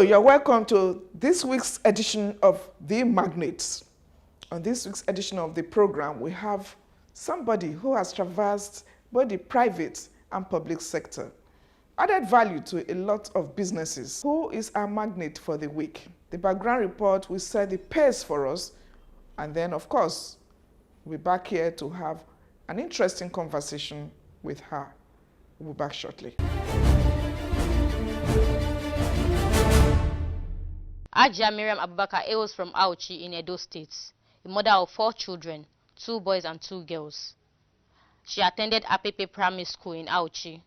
you're welcome to this week's edition of The Magnate. On this week's edition of the program, we have somebody who has traversed both the private and public sector, added value to a lot of businesses. Who is our magnate for the week? The background report will set the pace for us, and then, of course, we'll be back here to have an interesting conversation with her. We'll be back shortly. Hajia Maryam Abubakar hails from Auchi in Edo State, a mother of 4 children, 2 boys and 2 girls. She attended Apepe Primary School in Auchi,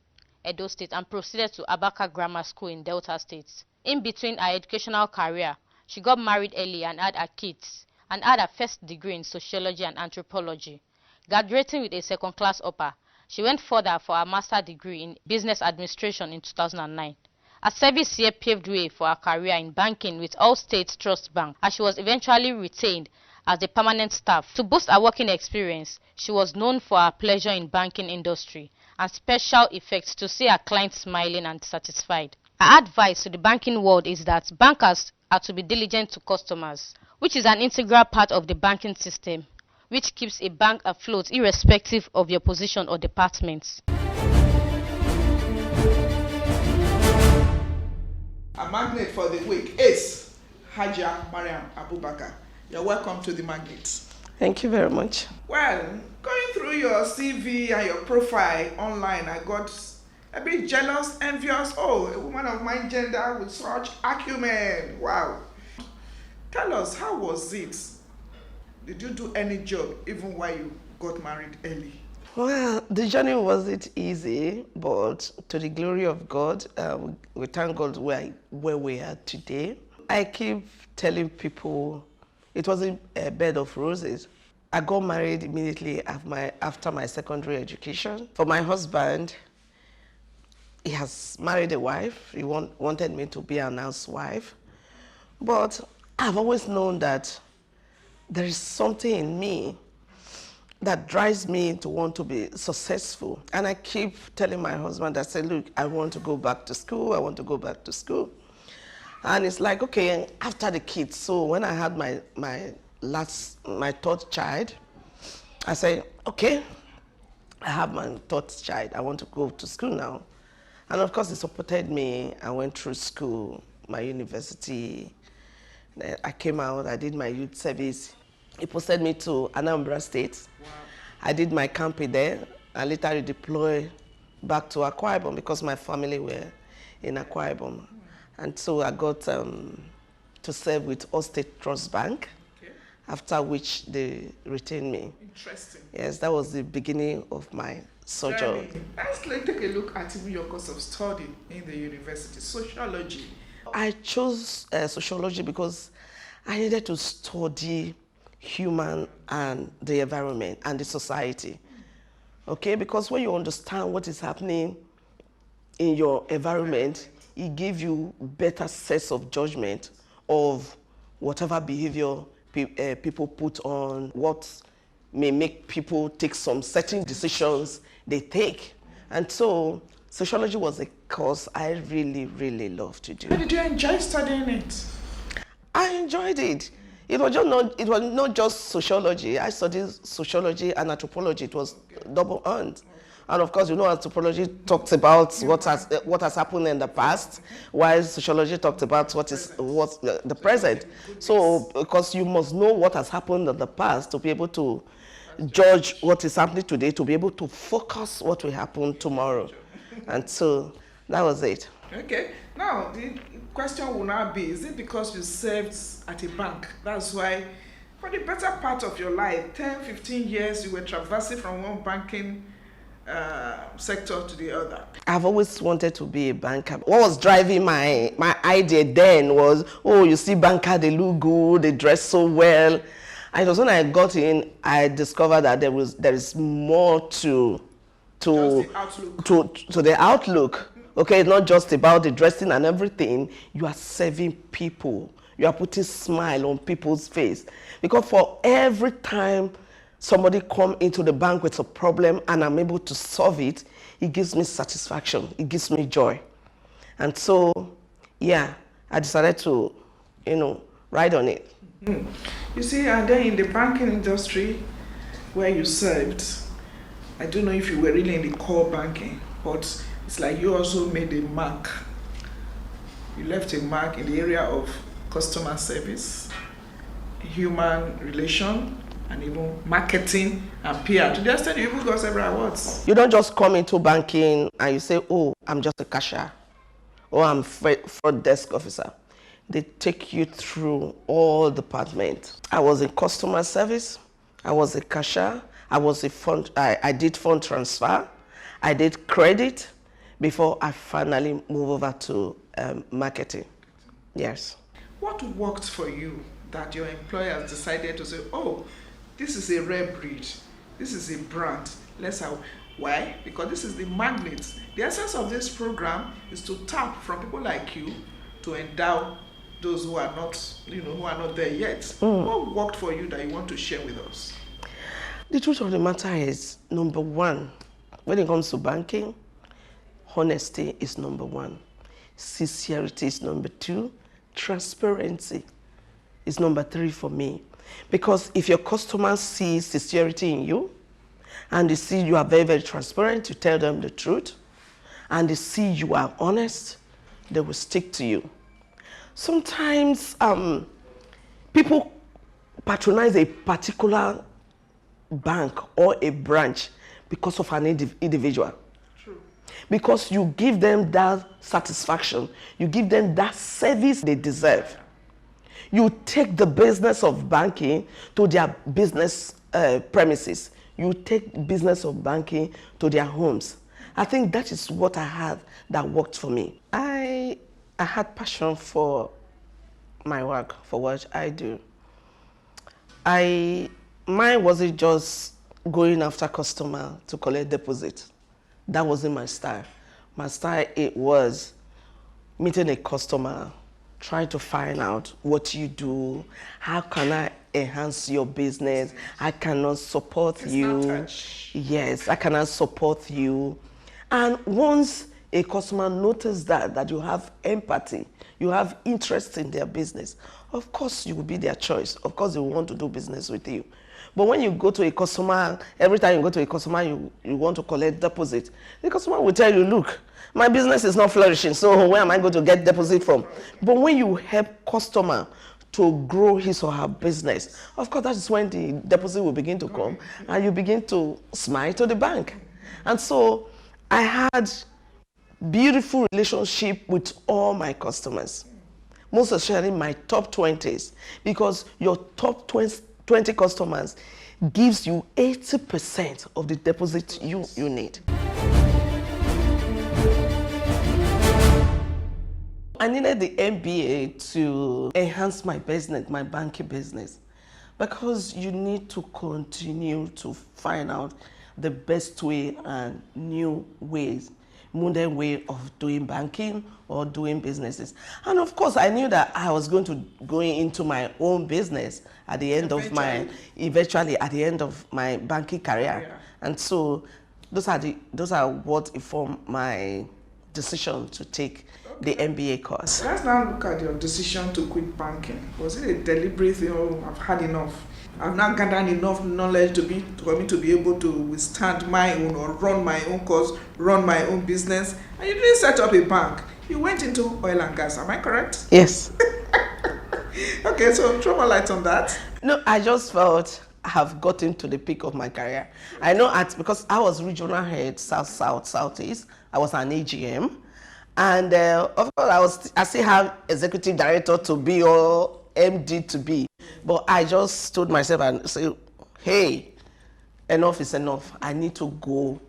Edo State, and proceeded to Abubakar Grammar School in Delta State. In between her educational career, she got married early and had her kids, and had her first degree in sociology and anthropology. Graduating with a second-class upper, she went further for her master's degree in business administration in 2009. Her service here paved way for her career in banking with All States Trust Bank, as she was eventually retained as a permanent staff. To boost her working experience, she was known for her pleasure in banking industry and special effects to see her clients smiling and satisfied. Her advice to the banking world is that bankers are to be diligent to customers, which is an integral part of the banking system, which keeps a bank afloat irrespective of your position or department. Our magnate for the week is Hajia Maryam Abubakar. You're welcome to The Magnate. Thank you very much. Well, going through your CV and your profile online, I got a bit jealous, envious. Oh, a woman of my gender with such acumen. Wow. Tell us, how was it? Did you do any job even while you got married early? Well, the journey wasn't easy, but to the glory of God, we thank God where we are today. I keep telling people it wasn't a bed of roses. I got married immediately after my secondary education. For my husband, he has married a wife. He wanted me to be an housewife. But I've always known that there is something in me that drives me to want to be successful. And I keep telling my husband, I say, look, I want to go back to school. I want to go back to school. And it's like, okay, after the kids. So when I had my third child, I say, okay, I have my third child. I want to go to school now. And of course, it supported me. I went through school, my university. I came out, I did my youth service. He posted me to Anambra State. Wow. I did my camping there. I later redeployed back to Akwa Ibom because my family were in Akwa Ibom. And so I got to serve with All State Trust Bank, okay, after which they retained me. Interesting. Yes, that was the beginning of my sojourn. Let's take a look at your course of study in the university, sociology. I chose sociology because I needed to study human and the environment and the society. Okay, because when you understand what is happening in your environment, it gives you better sense of judgment of whatever behavior people put on, what may make people take some certain decisions they take. And so sociology was a course I really, really loved to do. How did you enjoy studying it? I enjoyed it. It was not just sociology. I studied sociology and anthropology. It was double earned. And of course, you know, anthropology talks about what has happened in the past, while sociology talks about what's the present. So, because you must know what has happened in the past to be able to judge what is happening today, to be able to focus what will happen tomorrow. And so that was it. Okay. Now, the question will now be, is it because you served at a bank? That's why, for the better part of your life, 10, 15 years, you were traversing from one banking sector to the other. I've always wanted to be a banker. What was driving my idea then was, oh, you see banker, they look good, they dress so well. And it was when I got in, I discovered that there is more to the outlook. Okay, it's not just about the dressing and everything. You are serving people. You are putting smile on people's face. Because for every time somebody come into the bank with a problem and I'm able to solve it, it gives me satisfaction. It gives me joy. And so, yeah, I decided to, ride on it. You see, and then in the banking industry where you served, I don't know if you were really in the core banking, but it's like you also made a mark. You left a mark in the area of customer service, human relation, and even marketing and PR. To the extent you even got several awards. You don't just come into banking and you say, oh, I'm just a cashier, or I'm front desk officer. They take you through all departments. I was in customer service, I was a cashier, I did fund transfer, I did credit before I finally moved over to marketing. Yes. What worked for you that your employers decided to say, oh, this is a rare breed, this is a brand, let's have, why? Because this is the Magnate. The essence of this program is to tap from people like you to endow those who are not, who are not there yet. What worked for you that you want to share with us? The truth of the matter is, number one, when it comes to banking, honesty is number one. Sincerity is number two. Transparency is number three for me. Because if your customers see sincerity in you, and they see you are very, very transparent, you tell them the truth, and they see you are honest, they will stick to you. Sometimes people patronize a particular bank or a branch because of an individual. True. Because you give them that satisfaction, you give them that service they deserve. You take the business of banking to their business premises. You take business of banking to their homes. I think that is what I had that worked for me. I had passion for my work, for what I do. Mine wasn't just going after customer to collect deposit. That wasn't my style. My style, it was meeting a customer, trying to find out what you do, how can I enhance your business, I cannot support you. Yes, I cannot support you. And once a customer notices that you have empathy, you have interest in their business, of course you will be their choice. Of course they will want to do business with you. But when you go to a customer, every time you go to a customer, you want to collect deposit, the customer will tell you, look, my business is not flourishing, so where am I going to get deposit from? But when you help customer to grow his or her business, of course that is when the deposit will begin to come and you begin to smile to the bank. And so I had beautiful relationship with all my customers, most especially my top 20s, because your top 20 customers gives you 80% of the deposit you need. I needed the MBA to enhance my business, my banking business, because you need to continue to find out the best way and new ways, modern way of doing banking or doing businesses. And of course, I knew that I was going to go into my own business at the end eventually at the end of my banking career. Yeah. And so those are what informed my decision to take the MBA course. Let's now look at your decision to quit banking. Was it a deliberate thing, or I've had enough? I've now gathered enough knowledge for me to be able to withstand my own or run my own course, run my own business. And you didn't set up a bank. You went into oil and gas. Am I correct? Yes. Okay, so throw more light on that. No, I just felt I have gotten to the peak of my career. I know because I was regional head, South, Southeast. I was an AGM. And of course, I still have executive director to be or MD to be. But I just told myself and said, hey, enough is enough. I need to go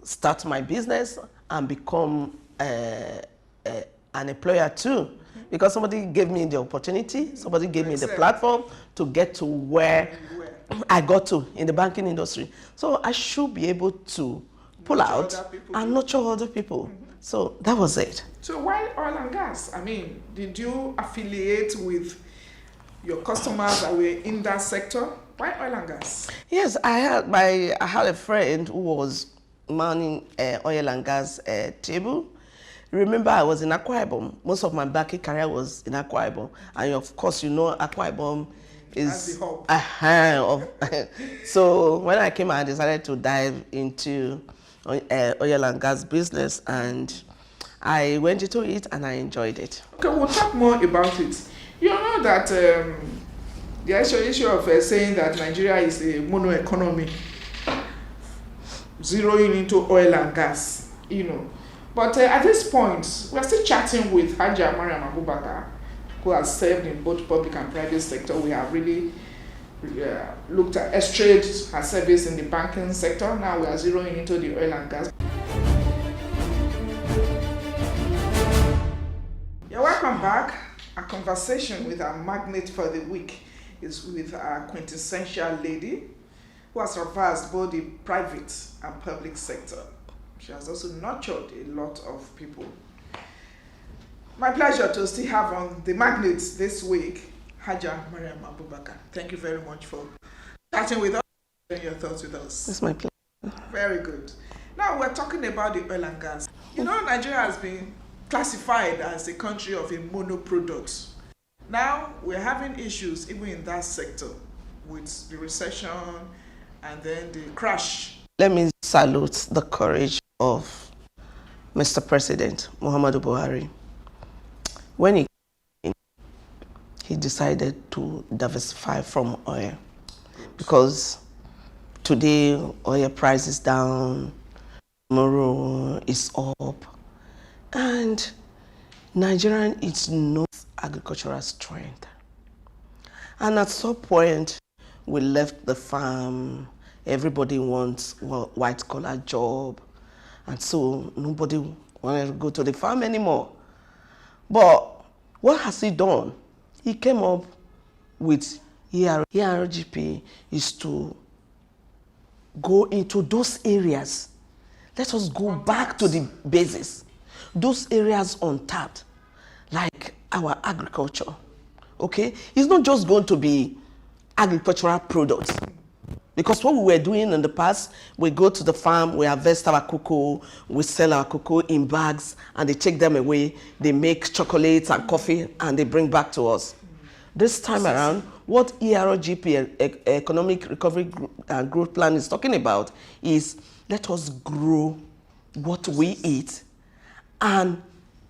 start my business and become an employer too. Because somebody gave me the opportunity, somebody gave me the platform to get to where I got to in the banking industry. So I should be able to pull out and nurture other people. So that was it. So why oil and gas? I mean, did you affiliate with your customers that were in that sector? Why oil and gas? Yes, I had a friend who was manning oil and gas table. Remember, I was in Akwa Ibom. Most of my banking career was in Akwa Ibom. And of course, you know, Akwa Ibom is a of. So when I came, I decided to dive into oil and gas business, and I went into it and I enjoyed it. Okay, we'll talk more about it. You know that the actual issue of saying that Nigeria is a mono economy, zeroing into oil and gas, you know. But at this point, we're still chatting with Hajia Maryam Abubakar, who has served in both public and private sector. We have really looked at estrayed her service in the banking sector. Now we are zeroing into the oil and gas. You're welcome back. Our conversation with our magnate for the week is with our quintessential lady who has traversed both the private and public sector. She has also nurtured a lot of people. My pleasure to still have on the magnates this week, Hajia Maryam Abubakar. Thank you very much for chatting with us and your thoughts with us. It's my pleasure. Very good. Now we're talking about the oil and gas. You know, Nigeria has been classified as a country of a mono product. Now we're having issues even in that sector with the recession and then the crash. Let me salute the courage of Mr. President Muhammadu Buhari. When he decided to diversify from oil, because today oil price is down, tomorrow is up, and Nigerian is no agricultural strength. And at some point, we left the farm. Everybody wants white-collar job, and so nobody wanted to go to the farm anymore. But what has he done? He came up with ERGP is to go into those areas. Let us go back to the basis. Those areas untapped, like our agriculture. Okay? It's not just going to be agricultural products. Because what we were doing in the past, we go to the farm, we harvest our cocoa, we sell our cocoa in bags, and they take them away. They make chocolates and coffee, and they bring back to us. This time around, what ERGP, Economic Recovery and Growth Plan, is talking about is let us grow what we eat and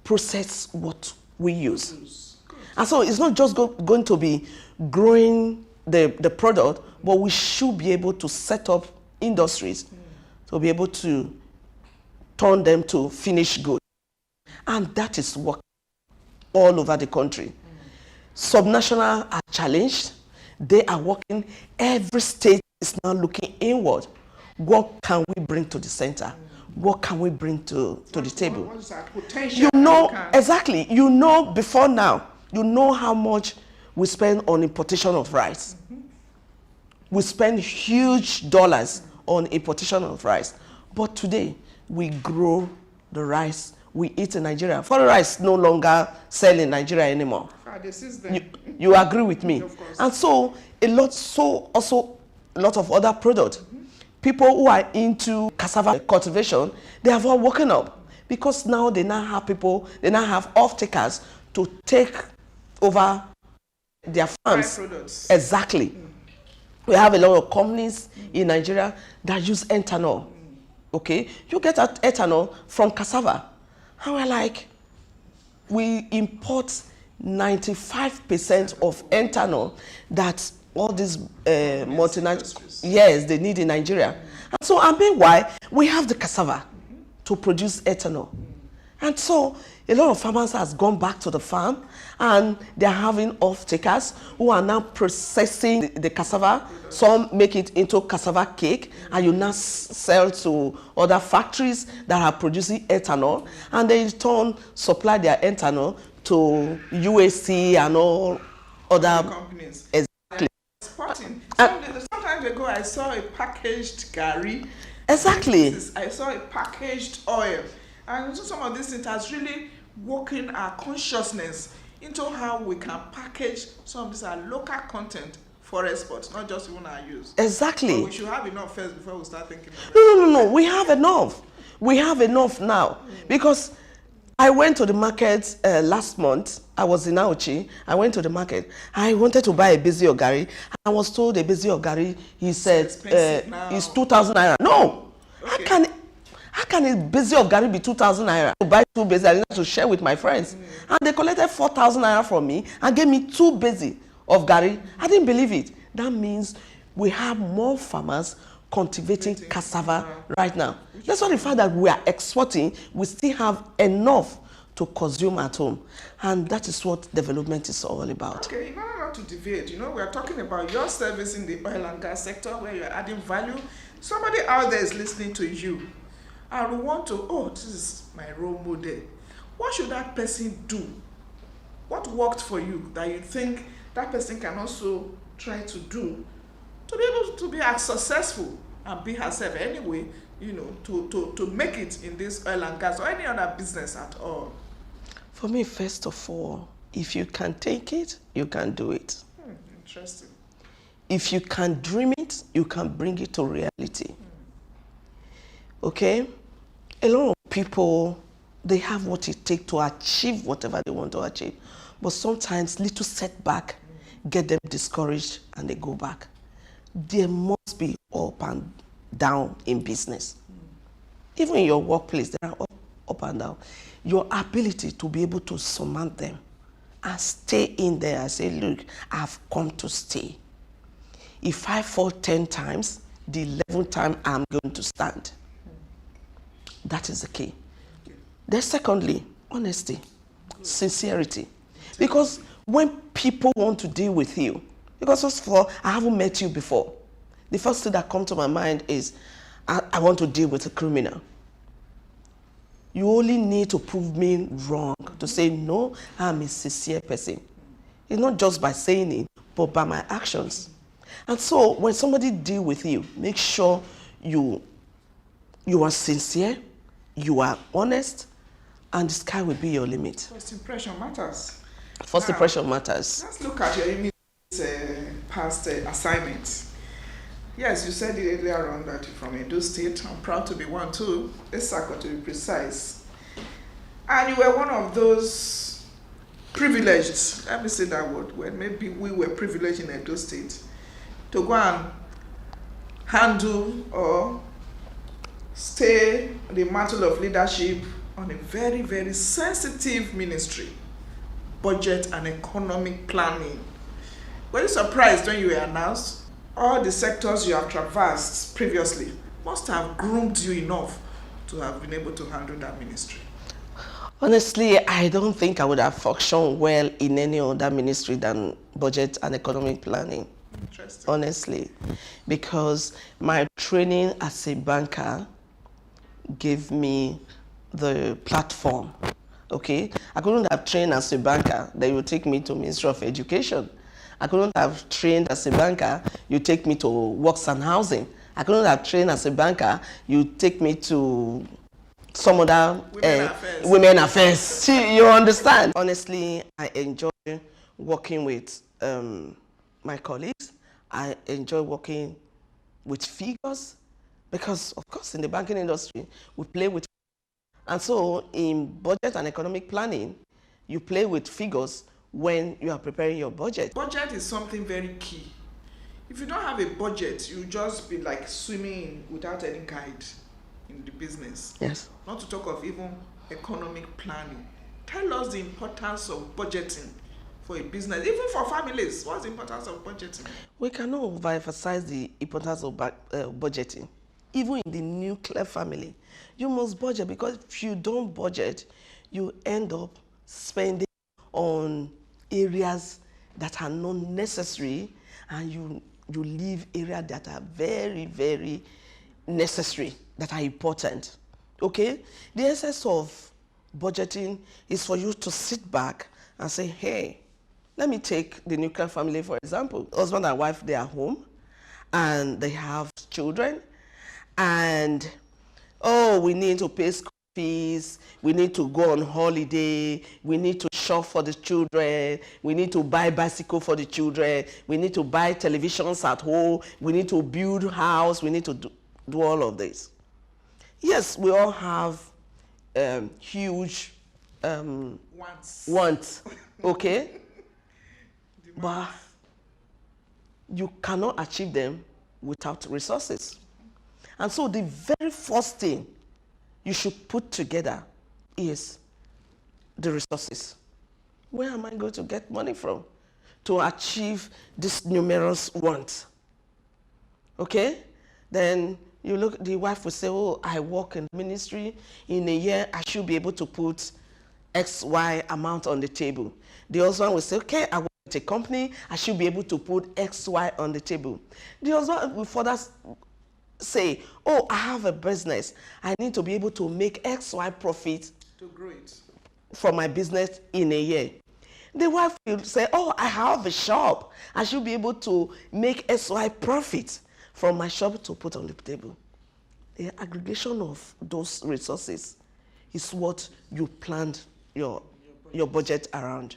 process what we use. And so it's not just going to be growing the product, but we should be able to set up industries to be able to turn them to finished goods. And that is working all over the country. Subnational are challenged. They are working. Every state is now looking inward. What can we bring to the center? What can we bring to the table? What is that potential? You know, exactly. You know before now, you know how much we spend on importation of rice. We spend huge dollars on importation of rice. But today, we grow the rice we eat in Nigeria. Foreign rice no longer sell in Nigeria anymore. You agree with me? Of course. And so, also a lot of other products. People who are into cassava cultivation, they have all woken up. Because now they now have off-takers to take over their farms. Exactly. We have a lot of companies in Nigeria that use ethanol. Okay? You get that ethanol from cassava. And we're like, we import 95% of ethanol that all these multinationals, yes, they need in Nigeria. And so, I mean, why? We have the cassava to produce ethanol. And so, a lot of farmers has gone back to the farm, and they're having off-takers who are now processing the cassava. Some make it into cassava cake, and you now sell to other factories that are producing ethanol, and they in turn supply their ethanol to UAC and all other companies. Exactly. Sometimes ago, I saw a packaged gari. Exactly. I saw a packaged oil. And so some of these things has really woken our consciousness into how we can package some of these our local content for exports, not just even our use. Exactly. But we should have enough first before we start thinking about No. We have enough. We have enough now. Because I went to the market last month. I was in Auchi. I went to the market. I wanted to buy a busy ogari. I was told a busy ogari, he said, is 2,000 naira. No! Okay. How can a busy ogari be 2,000 naira? To buy 2 busy, I need to share with my friends. And they collected 4,000 naira from me and gave me 2 busy of gari. I didn't believe it. That means we have more farmers cultivating cassava right now. That's not the fact that we are exporting, we still have enough to consume at home. And that is what development is all about. Okay, in order not to deviate, we are talking about your service in the oil and gas sector where you're adding value. Somebody out there is listening to you and we want to, this is my role model. What should that person do? What worked for you that you think that person can also try to do to be able to be as successful and be herself anyway, to make it in this oil and gas or any other business at all? For me, first of all, if you can take it, you can do it. Interesting. If you can dream it, you can bring it to reality. Okay? A lot of people, they have what it takes to achieve whatever they want to achieve. But sometimes little setback get them discouraged and they go back. There must be up and down in business. Even in your workplace, there are up and down. Your ability to be able to surmount them and stay in there and say, look, I've come to stay. If I fall 10 times, the 11th time I'm going to stand. That is the key. Then secondly, honesty, sincerity. Because when people want to deal with you, because first of all, I haven't met you before. The first thing that comes to my mind is, I want to deal with a criminal. You only need to prove me wrong to say, no, I'm a sincere person. It's not just by saying it, but by my actions. And so when somebody deals with you, make sure you are sincere, you are honest, and the sky will be your limit. First impression matters. First impression matters. Let's look at your past assignments. Yes, you said it earlier on that you're from Edo State. I'm proud to be one too. Esako to be precise. And you were one of those privileged, let me say that word, when maybe we were privileged in Edo State to go and handle or stay the mantle of leadership on a very, very sensitive ministry, budget and economic planning. Were you surprised when you were announced? All the sectors you have traversed previously must have groomed you enough to have been able to handle that ministry. Honestly, I don't think I would have functioned well in any other ministry than budget and economic planning. Interesting. Honestly, because my training as a banker gave me the platform. Okay, I couldn't have trained as a banker, then you take me to Ministry of Education. I couldn't have trained as a banker, you take me to Works and Housing. I couldn't have trained as a banker, you take me to some other women affairs. You understand? Honestly, I enjoy working with my colleagues. I enjoy working with figures because, of course, in the banking industry, we play with. And so in budget and economic planning, you play with figures when you are preparing your budget. Budget is something very key. If you don't have a budget, you just be like swimming without any guide in the business. Yes. Not to talk of even economic planning. Tell us the importance of budgeting for a business, even for families. What's the importance of budgeting? We cannot overemphasize the importance of budgeting. Even in the nuclear family, you must budget, because if you don't budget, you end up spending on areas that are not necessary, and you leave areas that are very, very necessary, that are important. Okay? The essence of budgeting is for you to sit back and say, hey, let me take the nuclear family, for example. Husband and wife, they are home, and they have children, and, we need to pay school fees, we need to go on holiday, we need to shop for the children, we need to buy bicycle for the children, we need to buy televisions at home, we need to build house, we need to do all of this. Yes, we all have huge Once. okay? But you cannot achieve them without resources. And so the very first thing you should put together is the resources. Where am I going to get money from to achieve these numerous wants? Okay? Then you look, the wife will say, oh, I work in ministry. In a year, I should be able to put X, Y amount on the table. The husband will say, okay, I work at a company. I should be able to put X, Y on the table. The husband will further say, oh, I have a business. I need to be able to make X, Y profit to grow it from my business in a year. The wife will say, oh, I have a shop. I should be able to make X, Y profit from my shop to put on the table. The aggregation of those resources is what you planned your budget around.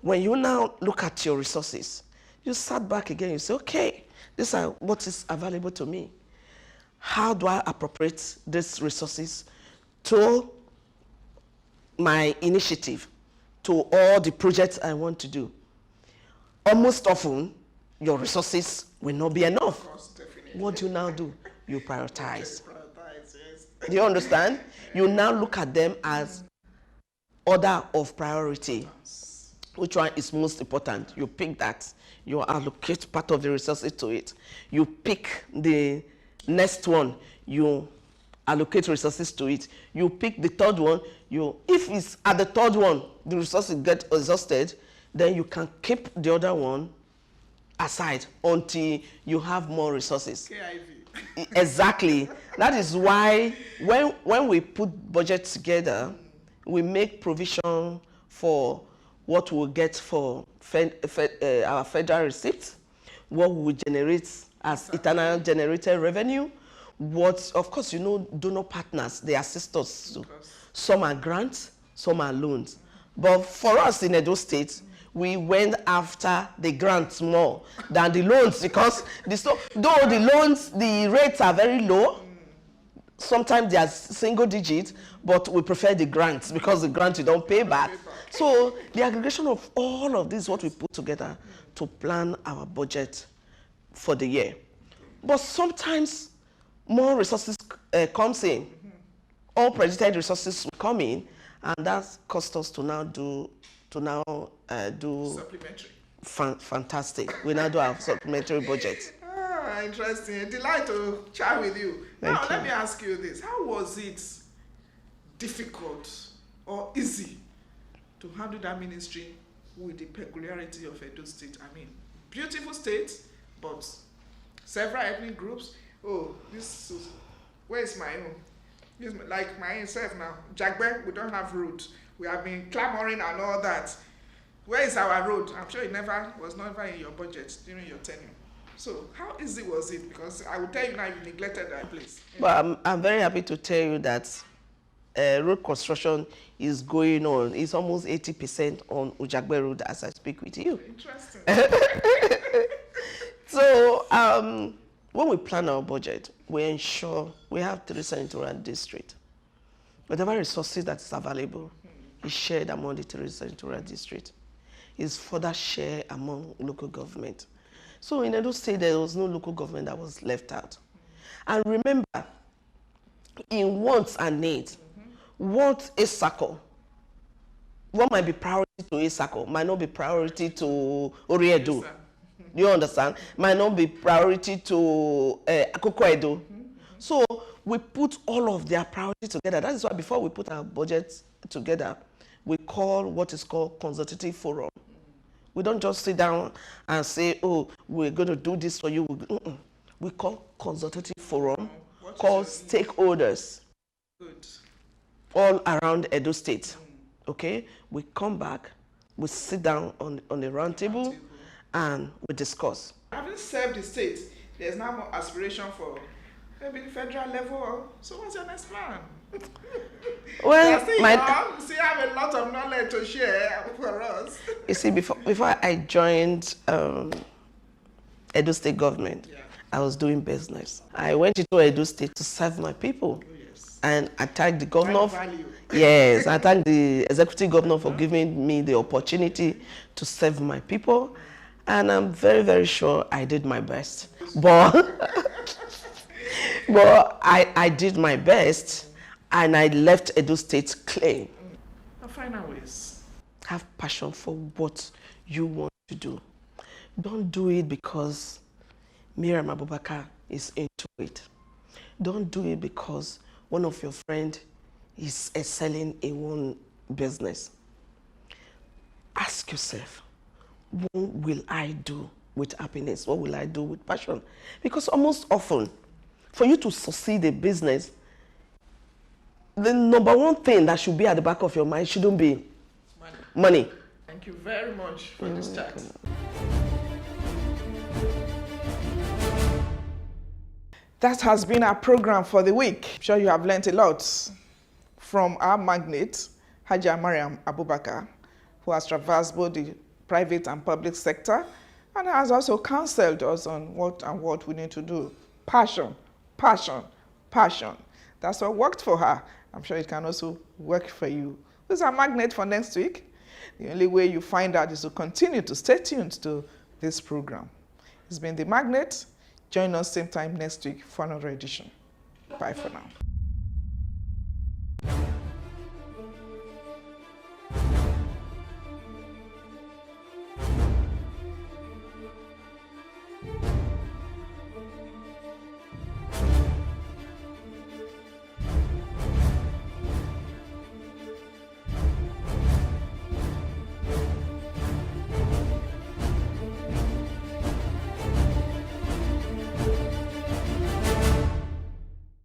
When you now look at your resources, you sat back again, you say, okay, these are what is available to me. How do I appropriate these resources to my initiative, to all the projects I want to do? Almost often, your resources will not be enough. Of course, definitely. What do you now do? You prioritize. Prioritize, yes. Do you understand? You now look at them as order of priority. Which one is most important? You pick that. You allocate part of the resources to it. You pick the next one. You allocate resources to it. You pick the third one. If it's at the third one, the resources get exhausted, then you can keep the other one aside until you have more resources. KIV. Exactly. That is why when we put budget together, we make provision for what we'll get for our federal receipts, what we will generate as internal generated revenue, what, of course, you know, donor partners, they assist us. Some are grants, some are loans. But for us in Edo State, we went after the grants more than the loans, because though the loans, the rates are very low, sometimes they are single digit, but we prefer the grants because the grants you don't pay back. So the aggregation of all of this is what we put together to plan our budget for the year. But sometimes more resources comes in. All projected resources will come in, and that costs us to now do Supplementary. Fantastic. We now do our supplementary budget. Interesting. A delight to chat with you. Now, let me ask you this. How was it difficult or easy to handle that ministry with the peculiarity of Edo State? I mean, beautiful state, but several ethnic groups. Oh, where is my own? Like myself now. Jagbe, we don't have road. We have been clamoring and all that. Where is our road? I'm sure it was never in your budget during your tenure. So how easy was it? Because I will tell you now, you neglected that place. But I'm very happy to tell you that road construction is going on. It's almost 80% on Ujagbe Road as I speak with you. Interesting. So when we plan our budget, we ensure we have 3 senatorial districts. Whatever resources that is available is shared among the 3 senatorial districts. Is further shared among local government. So in Edo State, there was no local government that was left out. And remember, in wants and needs, what is SACO? What might be priority to Isako might not be priority to Oriedo. Yes, you understand? Might not be priority to Akoko Edo. So we put all of their priorities together. That is why before we put our budgets together, we call what is called consultative forum. We don't just sit down and say, oh, we're going to do this for you. We call consultative forum, called stakeholders. Good. All around Edo State. Okay? We come back, we sit down on the round table, and we discuss. Having served the state, there's now more aspiration for maybe the federal level. So what's your next plan? Well, you still have a lot of knowledge to share for us. You see, before I joined Edo State government, I was doing business. I went into Edo State to serve my people. Oh, yes. And I thank the governor. Value. Yes, I thank the executive governor for giving me the opportunity to serve my people. And I'm very, very sure I did my best. But, but I did my best and I left Edo State clean. The final ways. Have passion for what you want to do. Don't do it because Maryam Abubakar is into it. Don't do it because one of your friends is excelling in one business. Ask yourself, what will I do with happiness? What will I do with passion? Because almost often, for you to succeed in business, the number one thing that should be at the back of your mind shouldn't be money. Thank you very much for this chat. That has been our program for the week. I'm sure you have learned a lot from our magnate, Hajia Maryam Abubakar, who has traversed both the private and public sector and has also counseled us on what we need to do. Passion, passion, passion. That's what worked for her. I'm sure it can also work for you. Who's our magnate for next week? The only way you find out is to continue to stay tuned to this program. It's been The Magnate. Join us same time next week for another edition. Bye for now.